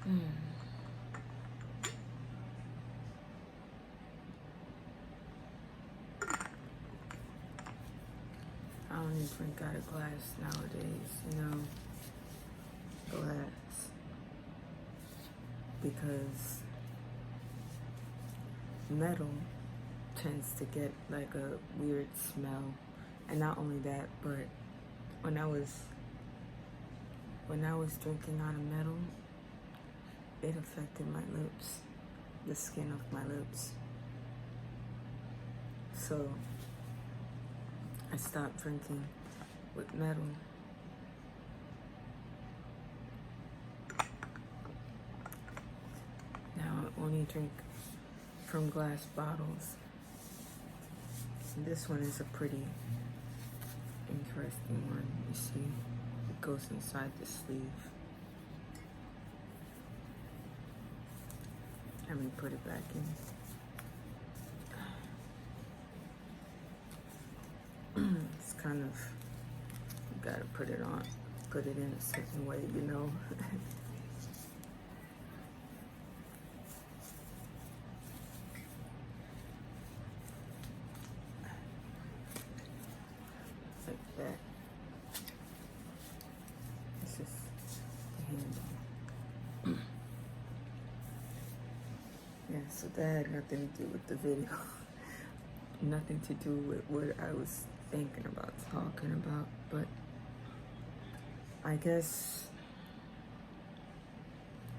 Mm. I don't even drink out of glass nowadays, glass. Because metal tends to get like a weird smell. And not only that, but when I was drinking out of metal, it affected my lips, the skin of my lips. So I stopped drinking with metal. Now I only drink from glass bottles. And this one is a pretty interesting one. You see, it goes inside the sleeve. Let me put it back in. It's kind of, you gotta put it in a certain way, Like that. This is the handle. Yeah, so that had nothing to do with the video. Nothing to do with what I was thinking about talking about, but I guess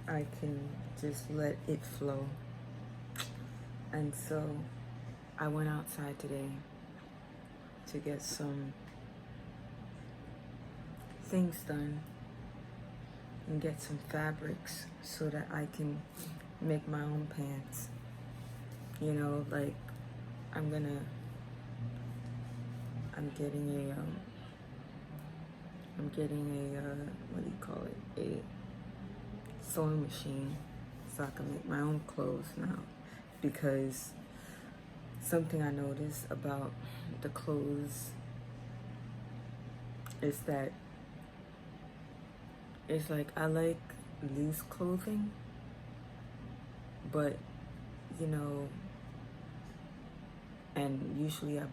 I can just let it flow. And so I went outside today to get some things done and get some fabrics so that I can make my own pants. Like I'm getting a what do you call it? A sewing machine so I can make my own clothes now, because something I noticed about the clothes is that it's like I like loose clothing, but and usually I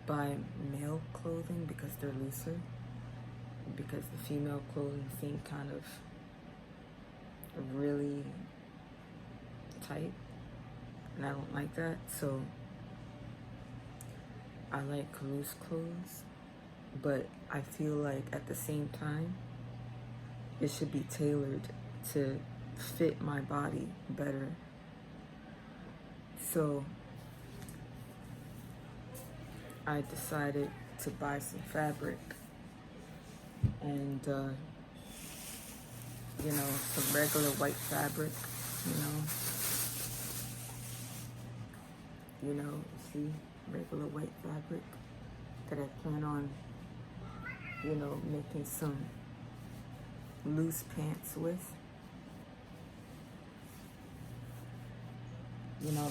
buy male clothing because they're looser, because the female clothing seem kind of really tight, and I don't like that. So I like loose clothes, but I feel like at the same time it should be tailored to fit my body better. So I decided to buy some fabric and some regular white fabric, see, regular white fabric that I plan on, making some loose pants with,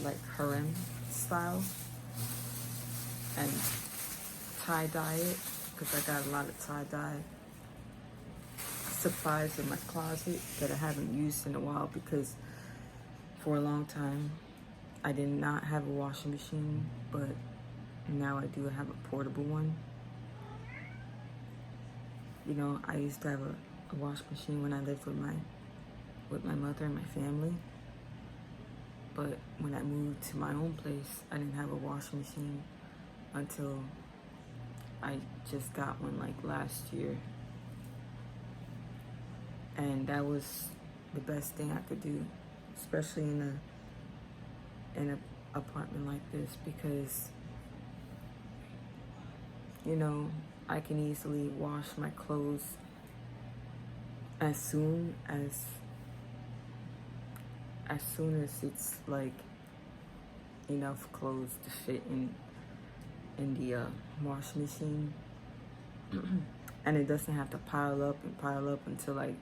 like harem style, and tie-dye it, because I got a lot of tie-dye supplies in my closet that I haven't used in a while, because for a long time I did not have a washing machine, but now I do have a portable one. I used to have a washing machine when I lived with my mother and my family, but when I moved to my own place, I didn't have a washing machine until I just got one like last year. And that was the best thing I could do, especially in an apartment like this, because I can easily wash my clothes as soon as it's like enough clothes to fit in the washing machine. And it doesn't have to pile up until I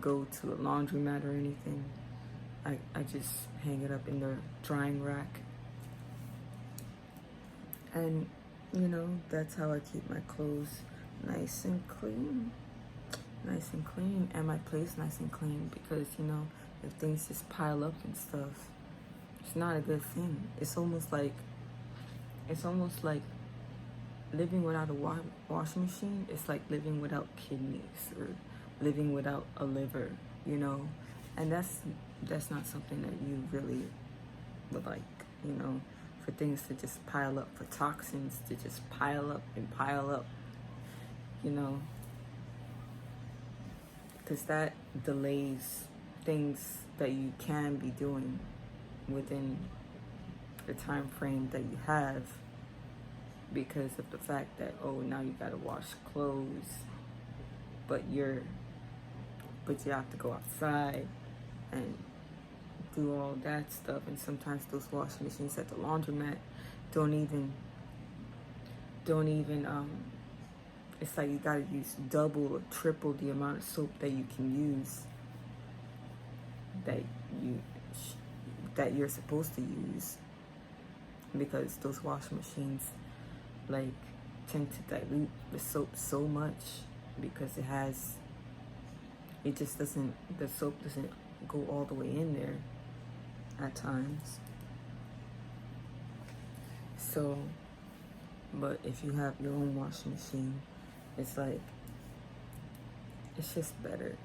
go to a laundromat or anything. I just hang it up in the drying rack. And that's how I keep my clothes nice and clean. nice and clean, and my place nice and clean, because you know, if things just pile up and stuff, it's not a good thing. It's almost like living without a washing machine. It's like living without kidneys or living without a liver, you know, and that's not something that you really would like, you know, for things to just pile up, for toxins to just pile up and pile up, you know, because that delays things that you can be doing within the time frame that you have, because of the fact that, oh, now you gotta wash clothes, but you have to go outside and do all that stuff, and sometimes those washing machines at the laundromat don't even it's like you gotta use double or triple the amount of soap that you can use, that you're supposed to use, because those washing machines like tend to dilute the soap so much, because the soap doesn't go all the way in there at times. So, but if you have your own washing machine, it's like, it's just better.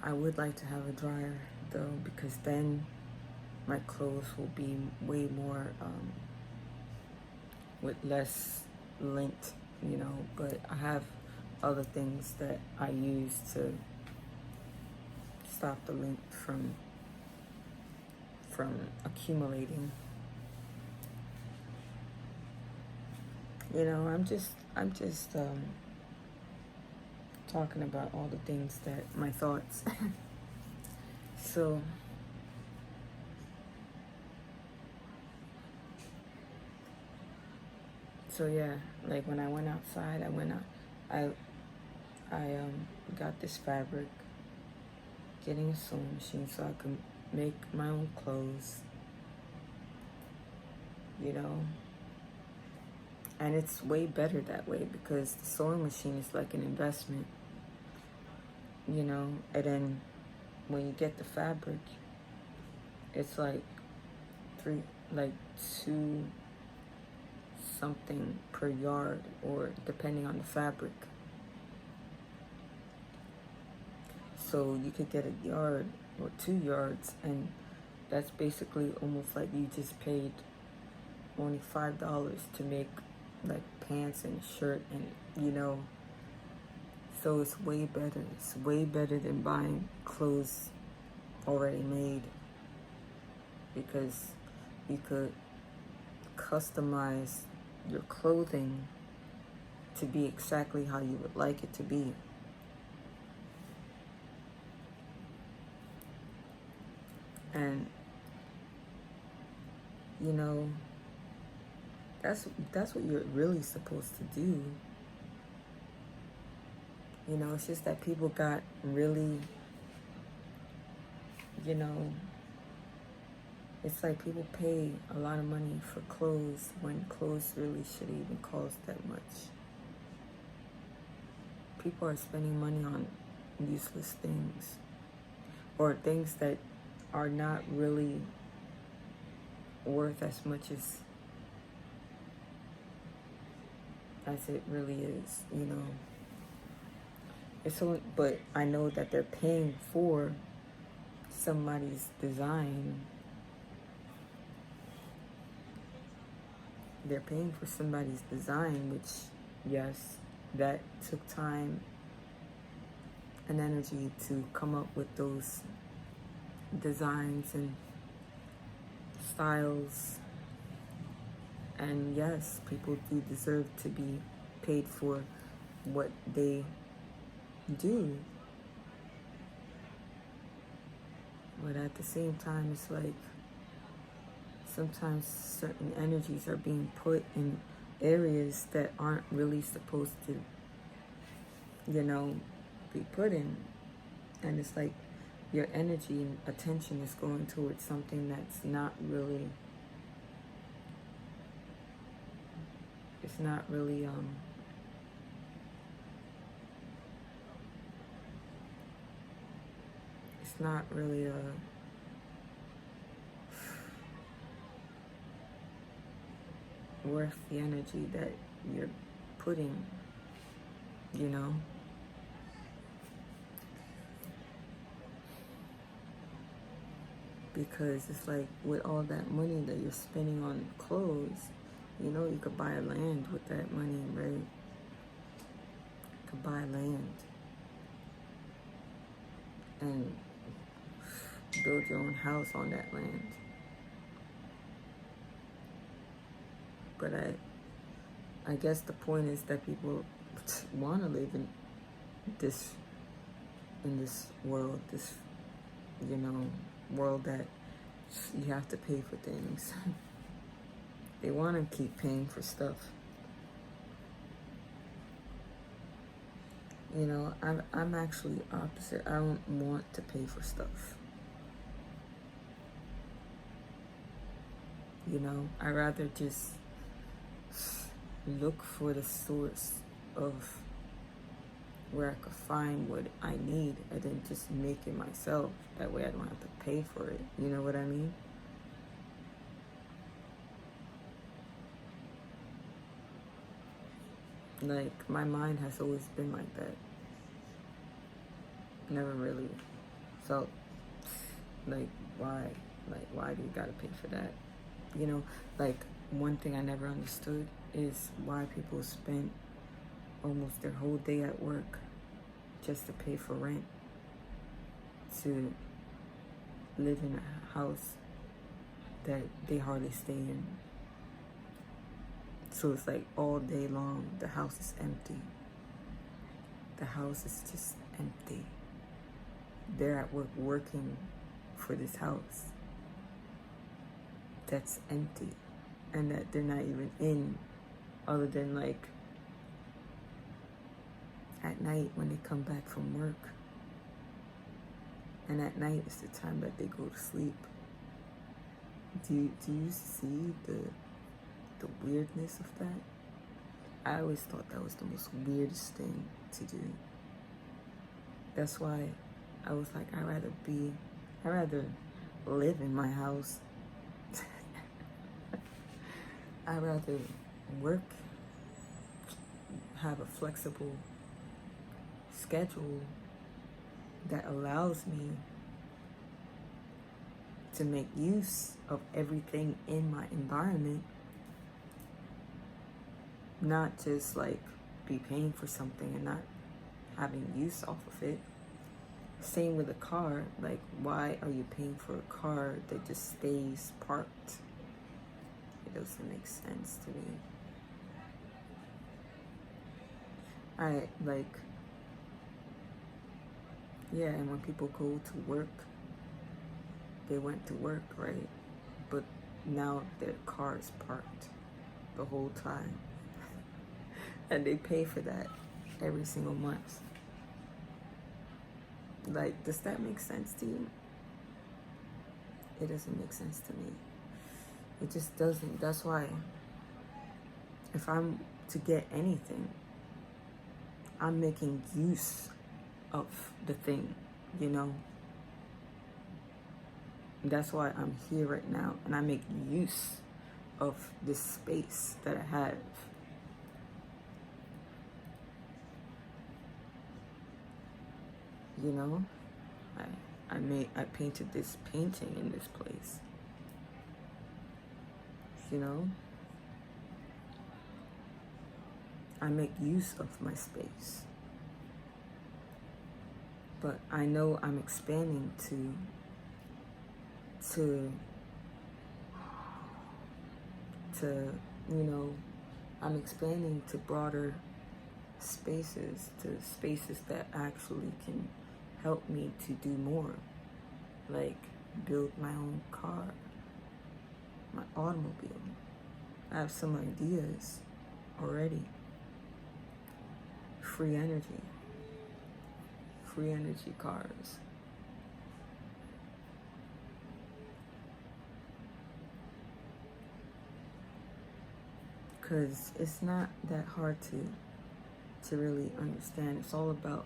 I would like to have a dryer though, because then my clothes will be way more with less lint, you know, but I have other things that I use to stop the lint from accumulating. You know, I'm just talking about all the things that my thoughts. So yeah, like when I went outside, I got this fabric, getting a sewing machine so I can make my own clothes, you know. And it's way better that way, because the sewing machine is like an investment, you know. And then when you get the fabric, it's like two something per yard, or depending on the fabric. So you could get a yard or 2 yards, and that's basically almost like you just paid only $5 to make like pants and shirt, and you know. So it's way better. It's way better than buying clothes already made, because you could customize your clothing to be exactly how you would like it to be. And you know, that's what you're really supposed to do. You know, it's just that people got really, you know, it's like people pay a lot of money for clothes when clothes really shouldn't even cost that much. People are spending money on useless things, or things that are not really worth as much as it really is, you know. It's so, but I know that they're paying for somebody's design. They're paying for somebody's design, which, yes, that took time and energy to come up with those designs and styles. And yes, people do deserve to be paid for what they do. But at the same time, it's like sometimes certain energies are being put in areas that aren't really supposed to, you know, be put in. And it's like your energy and attention is going towards something that's not really, it's not really worth the energy that you're putting, you know? Because it's like with all that money that you're spending on clothes, you know, you could buy a land with that money, right? You could buy land and build your own house on that land. But I guess the point is that people want to live this in this world, this, you know, world that you have to pay for things. They want to keep paying for stuff. You know, I'm actually opposite. I don't want to pay for stuff. You know, I rather just look for the source of where I could find what I need and then just make it myself. That way I don't have to pay for it. You know what I mean? Like, my mind has always been like that. Never really felt like, why? Like, why do you gotta pay for that? You know, like, one thing I never understood is why people spend almost their whole day at work just to pay for rent, to live in a house that they hardly stay in. So it's like all day long, the house is empty. The house is just empty. They're at work working for this house that's empty and that they're not even in, other than like at night when they come back from work. And at night is the time that they go to sleep. Do you see the weirdness of that? I always thought that was the most weirdest thing to do. That's why I was like, I'd rather live in my house. I'd rather work, have a flexible schedule that allows me to make use of everything in my environment, not just like be paying for something and not having use off of it. Same with a car. Like, why are you paying for a car that just stays parked? It doesn't make sense to me. Yeah, and when people go to work, they went to work, right? But now their car is parked the whole time. And they pay for that every single month. Like, does that make sense to you? It doesn't make sense to me. It just doesn't. That's why if I'm to get anything, I'm making use of the thing, you know? That's why I'm here right now, and I make use of this space that I have. You know, I painted this painting in this place. You know, I make use of my space. But I know I'm expanding to you know, I'm expanding to broader spaces, to spaces that actually can help me to do more, like build my own car, my automobile. I have some ideas already. Free energy cars. Because it's not that hard to really understand. It's all about,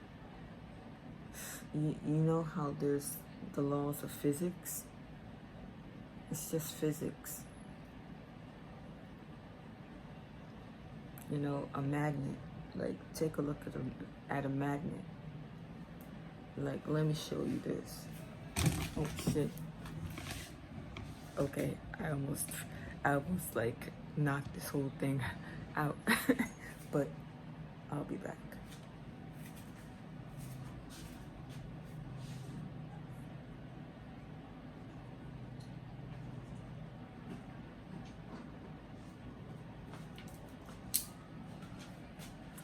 you know how there's the laws of physics. It's just physics. You know, a magnet. Like, take a look at a magnet. Like, let me show you this. Oh shit. Okay, I almost like knocked this whole thing out. But I'll be back.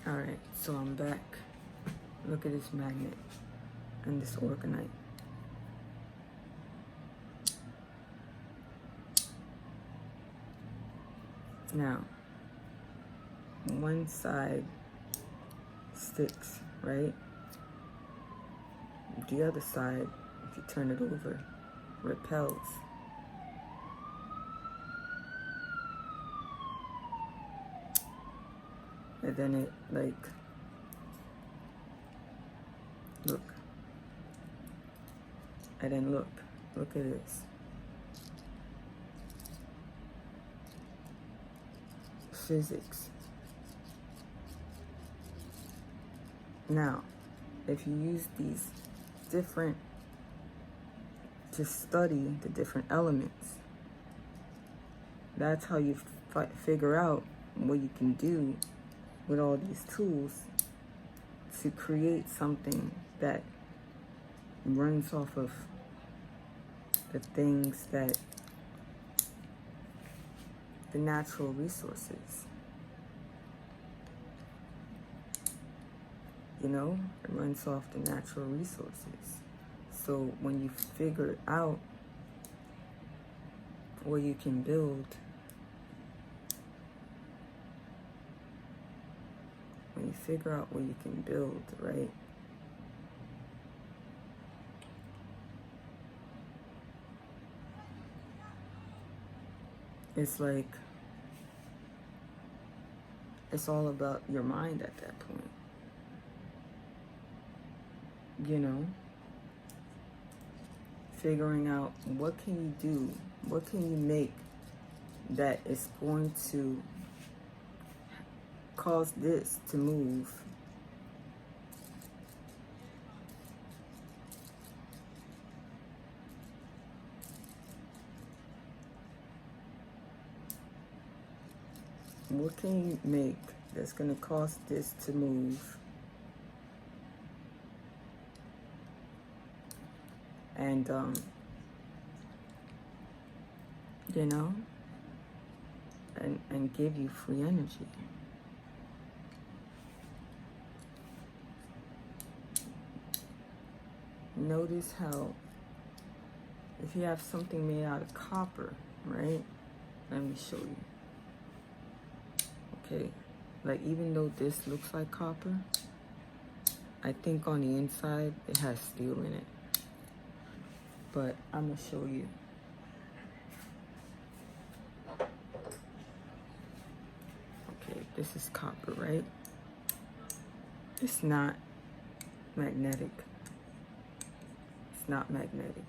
Alright, so I'm back. Look at this magnet and this orgonite. Now, one side sticks, right? The other side, if you turn it over, repels. And then it, like, look. And then look at this. Physics. Now, if you use these different, to study the different elements, that's how you figure out what you can do with all these tools to create something that runs off of the things that the natural resources. You know, it runs off the natural resources. So when you figure out what you can build, when you figure out what you can build, right? It's like, it's all about your mind at that point. You know? Figuring out what can you do, what can you make that is going to cause this to move. What can you make that's going to cause this to move? And, you know, and give you free energy. Notice how, if you have something made out of copper, right? Let me show you. Okay, like even though this looks like copper, I think on the inside it has steel in it. But I'm gonna show you. Okay, this is copper, right? It's not magnetic. It's not magnetic.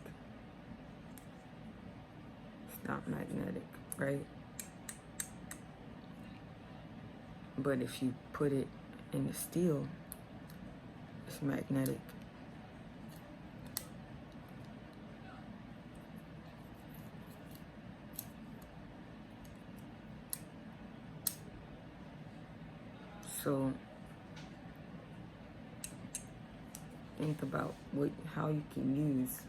It's not magnetic, right? But if you put it in the steel, it's magnetic. So think about how you can use,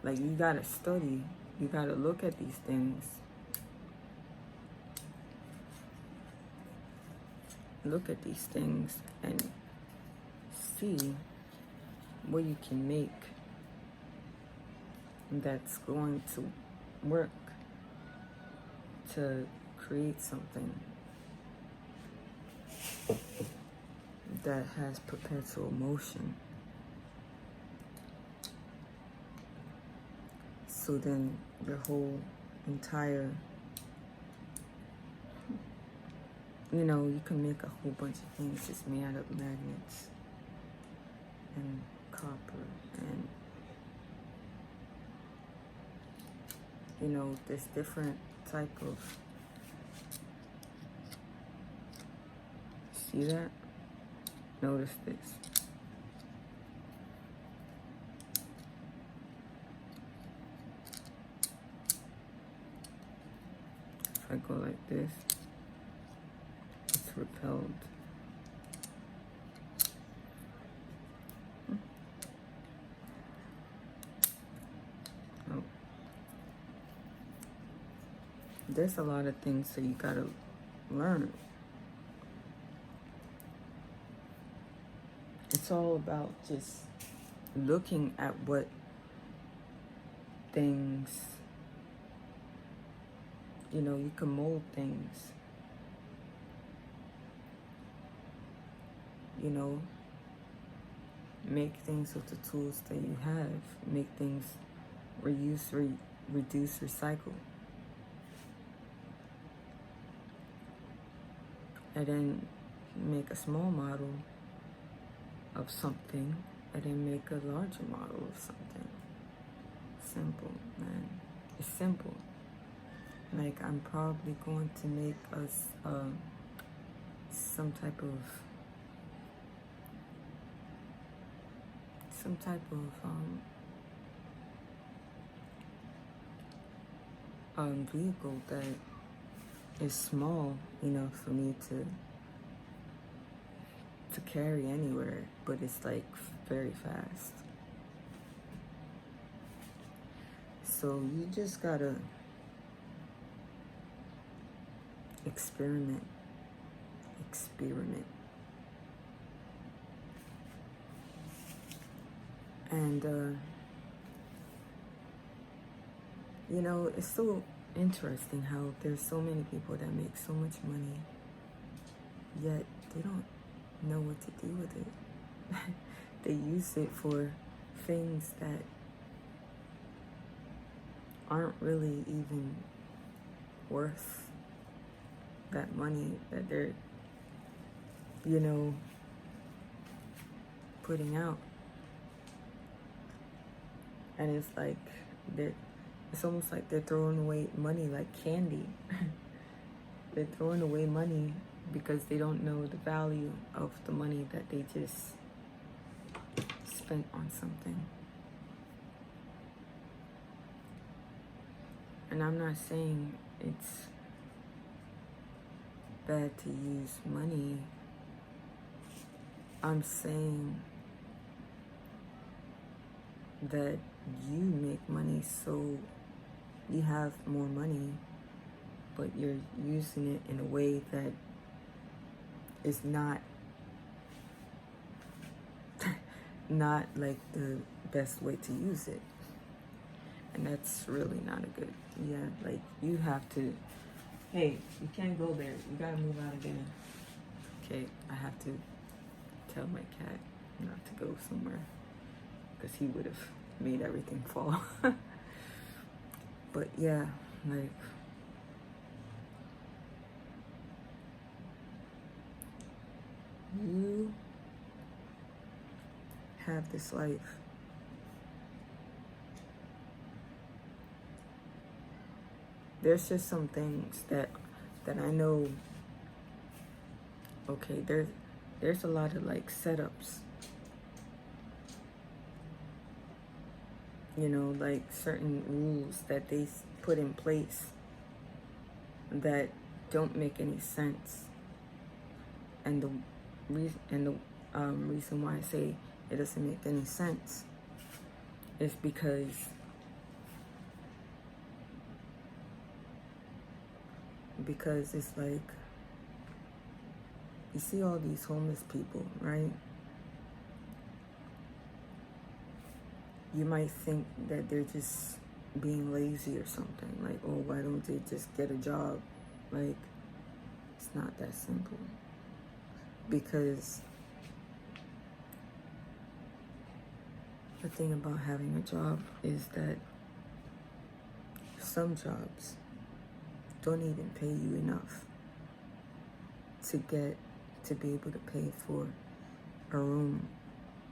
like you gotta study, you gotta look at these things. Look at these things and see what you can make that's going to work to create something that has perpetual motion. So then your whole entire, you know, you can make a whole bunch of things just made out of magnets and copper and you know, this different type of, see that? Notice this. If I go like this, it's repelled. Oh. There's a lot of things that you gotta learn. It's all about just looking at what things, you know, you can mold things, you know, make things with the tools that you have, make things reuse, reduce, recycle. And then make a small model of something, and then make a larger model of something. Simple, man. It's simple. Like, I'm probably going to make us some type of vehicle that is small enough for me to carry anywhere, but it's like very fast. So you just gotta experiment. And you know, it's so interesting how there's so many people that make so much money, yet they don't know what to do with it. They use it for things that aren't really even worth that money that they're, you know, putting out. And it's like it's almost like they're throwing away money like candy. They're throwing away money because they don't know the value of the money that they just spent on something. And I'm not saying it's bad to use money. I'm saying that you make money so you have more money, but you're using it in a way that is not like the best way to use it. And that's really not a good, like, you have to, hey, you can't go there, you gotta move out of there. Okay, I have to tell my cat not to go somewhere, because he would have made everything fall. But yeah, like, you have this life. There's just some things that I know, okay, there's a lot of like setups, you know, like certain rules that they put in place that don't make any sense. And the reason why I say it doesn't make any sense is because it's like, you see all these homeless people, right? You might think that they're just being lazy or something. Like, oh, why don't they just get a job? Like, it's not that simple. Because the thing about having a job is that some jobs don't even pay you enough to be able to pay for a room,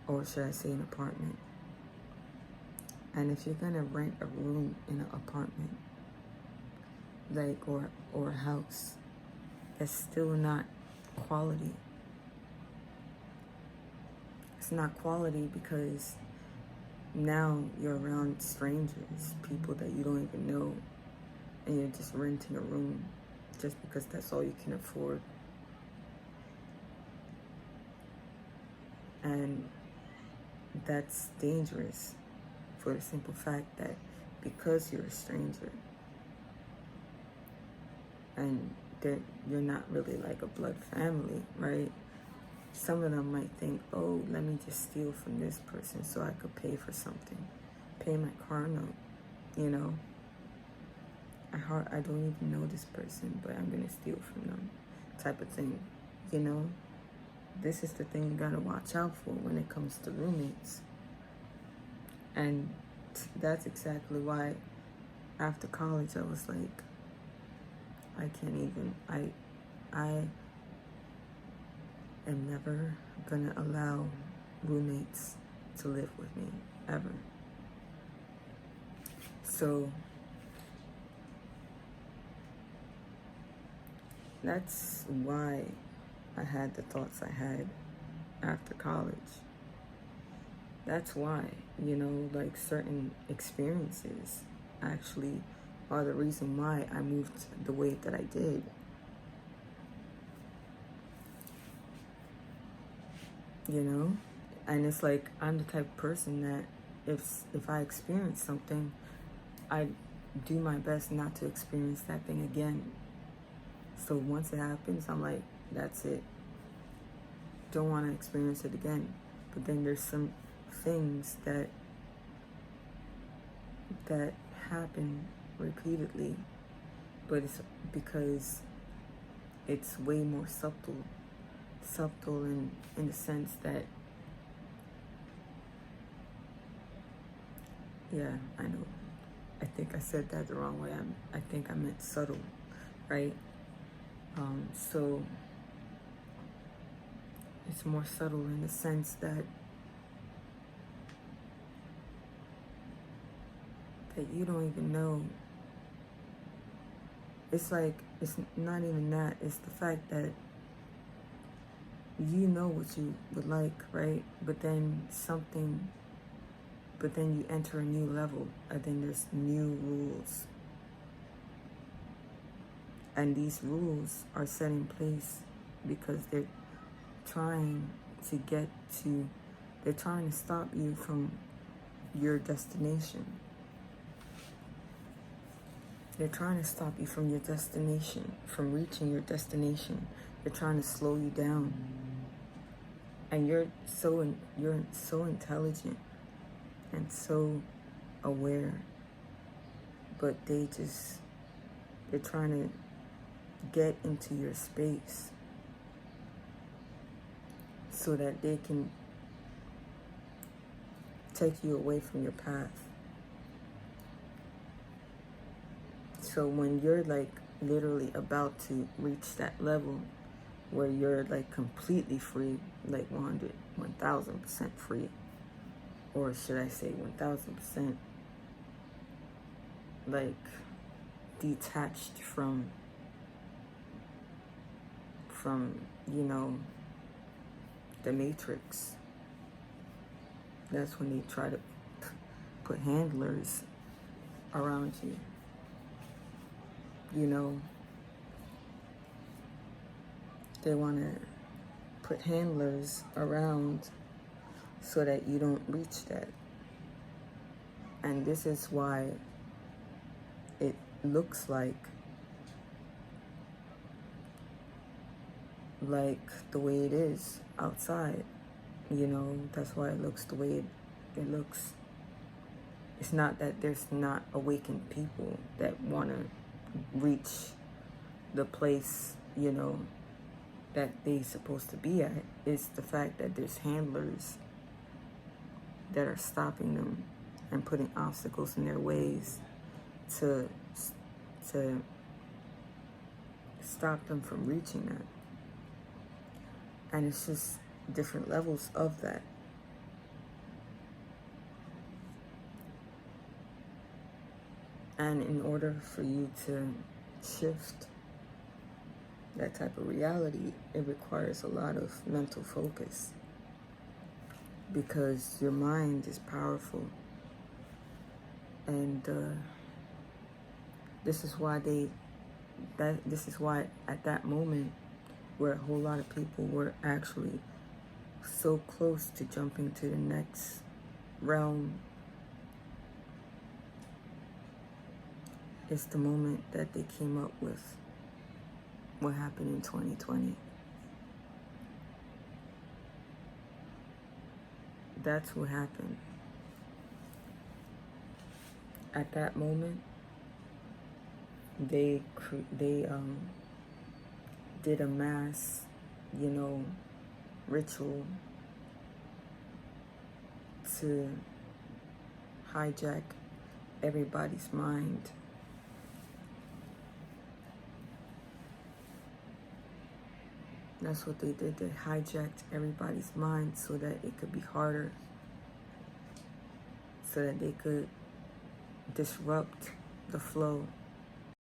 or should I say an apartment. And if you're gonna rent a room in an apartment, like, or a house. That's still not quality. It's not quality because now you're around strangers, people that you don't even know, and you're just renting a room just because that's all you can afford. And that's dangerous for the simple fact that because you're a stranger and that you're not really like a blood family, right? Some of them might think, oh, let me just steal from this person so I could pay for something, pay my car note, you know? I don't even know this person, but I'm gonna steal from them, type of thing, you know? This is the thing you gotta watch out for when it comes to roommates. And that's exactly why after college I was like, I can't even, I am never gonna allow roommates to live with me, ever. So that's why I had the thoughts I had after college. That's why, you know, like certain experiences actually are the reason why I moved the way that I did. You know? And it's like I'm the type of person that if I experience something, I do my best not to experience that thing again. So once it happens, I'm like, that's it. Don't want to experience it again. But then there's some things that happen repeatedly, but it's because it's way more subtle in the sense that, yeah, I know, I think I said that the wrong way. I think I meant subtle, right? So it's more subtle in the sense that you don't even know. It's like, it's not even that. It's the fact that you know what you would like, right? But then you enter a new level, and then there's new rules. And these rules are set in place because they're trying to stop you from your destination. They're trying to stop you from your destination, from reaching your destination. They're trying to slow you down. And you're so intelligent and so aware, but they're trying to get into your space so that they can take you away from your path. So when you're like literally about to reach that level where you're like completely free, like 1000% free, or should I say 1000% like detached from you know, the matrix. That's when they try to put handlers around you. You know, they want to put handlers around so that you don't reach that. And this is why it looks like the way it is outside. You know, that's why it looks the way it looks. It's not that there's not awakened people that want to reach the place, you know, that they're supposed to be at. It's the fact that there's handlers that are stopping them and putting obstacles in their ways to stop them from reaching that. And it's just different levels of that. And in order for you to shift, that type of reality, it requires a lot of mental focus because your mind is powerful. And this is why at that moment where a whole lot of people were actually so close to jumping to the next realm, it's the moment that they came up with what happened in 2020. That's what happened. At that moment, they did a mass, ritual to hijack everybody's mind. That's what they did. They hijacked everybody's mind so that it could be harder, so that they could disrupt the flow